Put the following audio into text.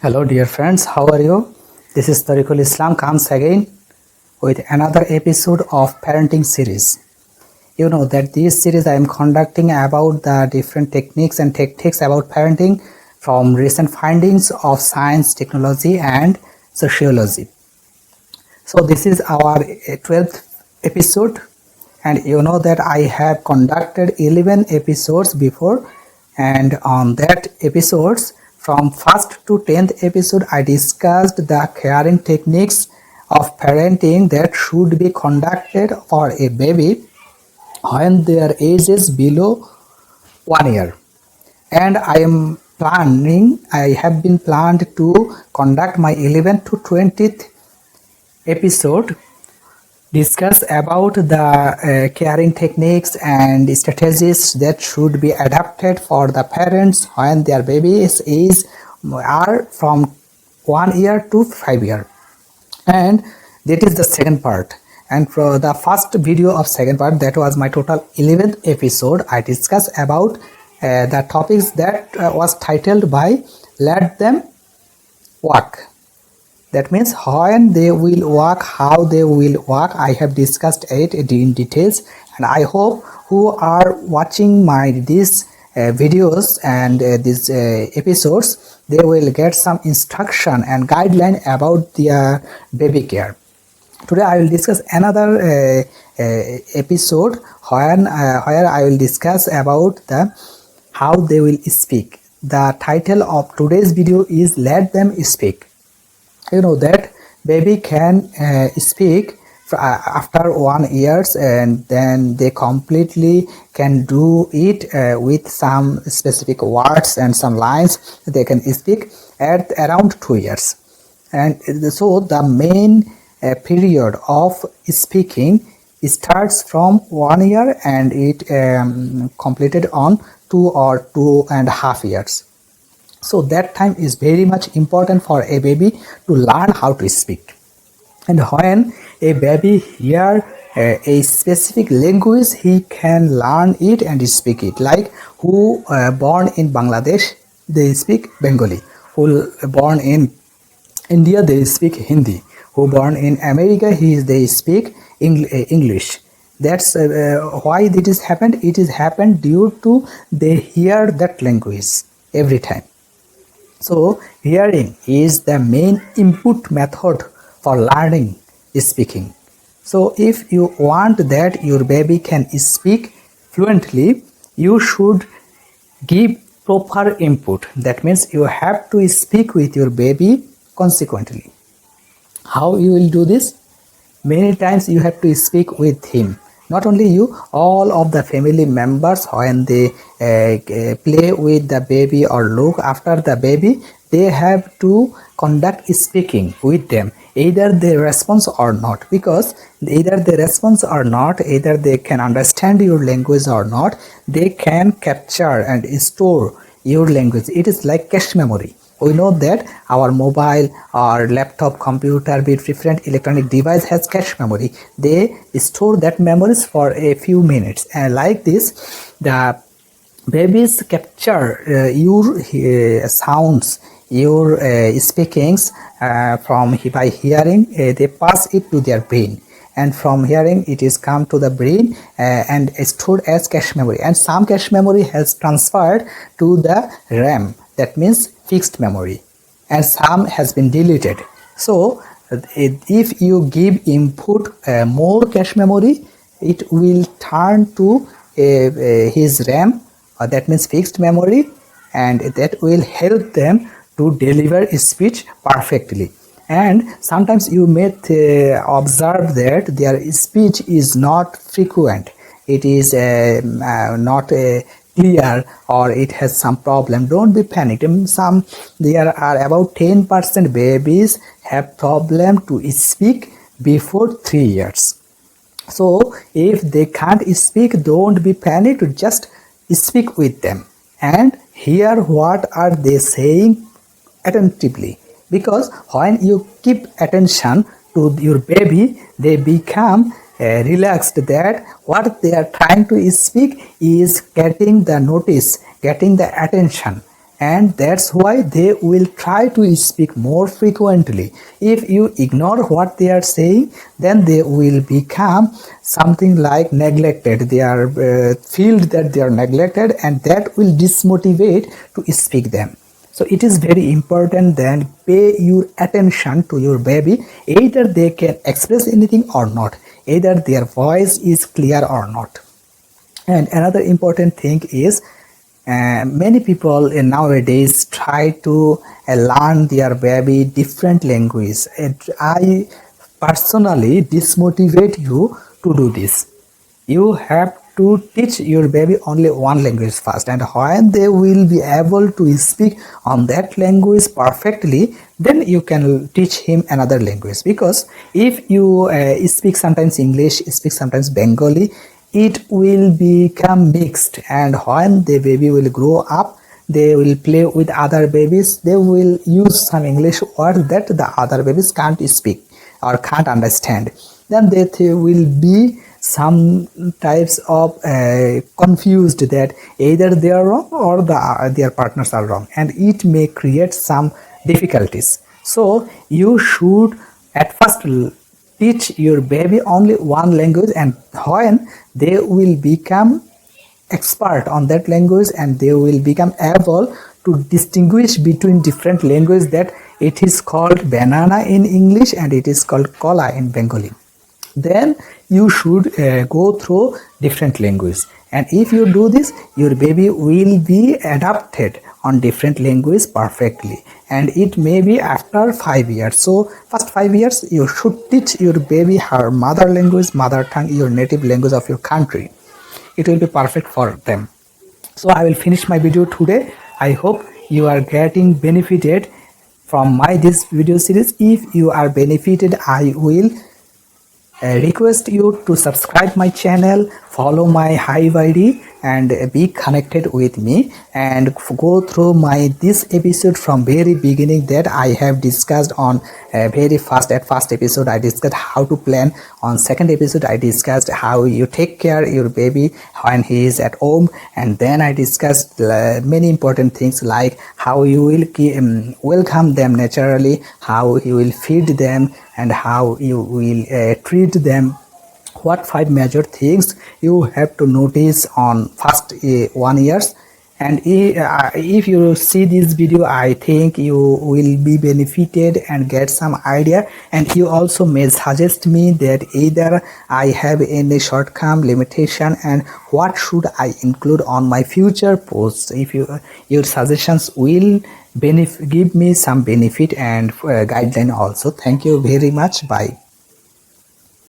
Hello, dear friends. How are you? This is Tariqul Islam comes again with another episode of parenting series. You know that this series I am conducting about the different techniques and tactics about parenting from recent findings of science, technology, and sociology. So this is our 12th episode, and you know that I have conducted 11 episodes before, and on that episodes from first to 10th episode I discussed the caring techniques of parenting that should be conducted for a baby when their age is below 1 year. And I have been planned to conduct my 11th to 20th episode discuss about the caring techniques and strategies that should be adapted for the parents when their babies are from 1 year to 5 year. And that is the second part, and for the first video of second part, that was my total 11th episode. I discussed about the topics that was titled by let them walk. That means when they will walk, how they will walk. I have discussed it in details, and I hope who are watching these videos and these episodes, they will get some instruction and guideline about their baby care. Today I will discuss another episode where I will discuss about the how they will speak. The title of today's video is let them speak. You know that baby can speak after 1 year, and then they completely can do it with some specific words and some lines. They can speak at around 2 years, and so the main period of speaking starts from 1 year and it completed on 2 or 2.5 years. So that time is very much important for a baby to learn how to speak. And when a baby hear a specific language, he can learn it and speak it. Like who born in Bangladesh, they speak Bengali. Who born in India, they speak Hindi. Who born in America, they speak English. That's why it is happened. It is happened due to they hear that language every time. So hearing is the main input method for learning speaking. So if you want that your baby can speak fluently, you should give proper input. That means you have to speak with your baby consequently. How you will do this? Many times you have to speak with him. Not only you, all of the family members, when they play with the baby or look after the baby, they have to conduct speaking with them, either they respond or not, because either they respond or not, either they can understand your language or not, they can capture and store your language. It is like cache memory. We know that our mobile or laptop, computer, be different electronic device has cache memory. They store that memories for a few minutes, and like this the babies capture your sounds, your speakings from by hearing. They pass it to their brain, and from hearing it is come to the brain and stored as cache memory, and some cache memory has transferred to the RAM, that means fixed memory, and some has been deleted. So if you give input more cache memory, it will turn to his RAM, that means fixed memory, and that will help them to deliver speech perfectly. And sometimes you may observe that their speech is not frequent, it is not clear, or it has some problem. Don't be panicked. There are about 10% babies have problem to speak before 3 years. So if they can't speak, don't be panicked, just speak with them and hear what are they saying attentively, because when you keep attention to your baby, they become relaxed that what they are trying to speak is getting the notice, getting the attention, and that's why they will try to speak more frequently. If you ignore what they are saying, then they will become something like neglected. They are feel that they are neglected, and that will dismotivate to speak them. So it is very important then pay your attention to your baby, either they can express anything or not, either their voice is clear or not. And another important thing is many people nowadays try to learn their baby different language. And I personally dismotivate you to do this. You have to teach your baby only one language first, and when they will be able to speak on that language perfectly, then you can teach him another language. Because if you speak sometimes English, speak sometimes Bengali, it will become mixed, and when the baby will grow up, they will play with other babies, they will use some English words that the other babies can't speak or can't understand. Then there will be some types of confused that either they are wrong or their partners are wrong, and it may create some difficulties. So you should at first teach your baby only one language, and when they will become expert on that language and they will become able to distinguish between different languages, that it is called banana in English and it is called kola in Bengali, then you should go through different languages. And if you do this, your baby will be adapted on different languages perfectly, and it may be after 5 years. So first 5 years you should teach your baby her mother language, mother tongue, your native language of your country. It will be perfect for them. So I will finish my video today. I hope you are getting benefited from this video series. If you are benefited, I will request you to subscribe my channel, follow my Hive ID, and be connected with me, and go through this episode from very beginning that I have discussed on very first episode. I discussed how to plan. On second episode I discussed how you take care your baby when he is at home, and then I discussed many important things like how you will welcome them naturally, how you will feed them, and how you will treat them. What 5 major things you have to notice on first 1 years. And if you see this video, I think you will be benefited and get some idea, and you also may suggest me that either I have any shortcome, limitation, and what should I include on my future posts. If your suggestions will give me some benefit and guideline also. Thank you very much. Bye.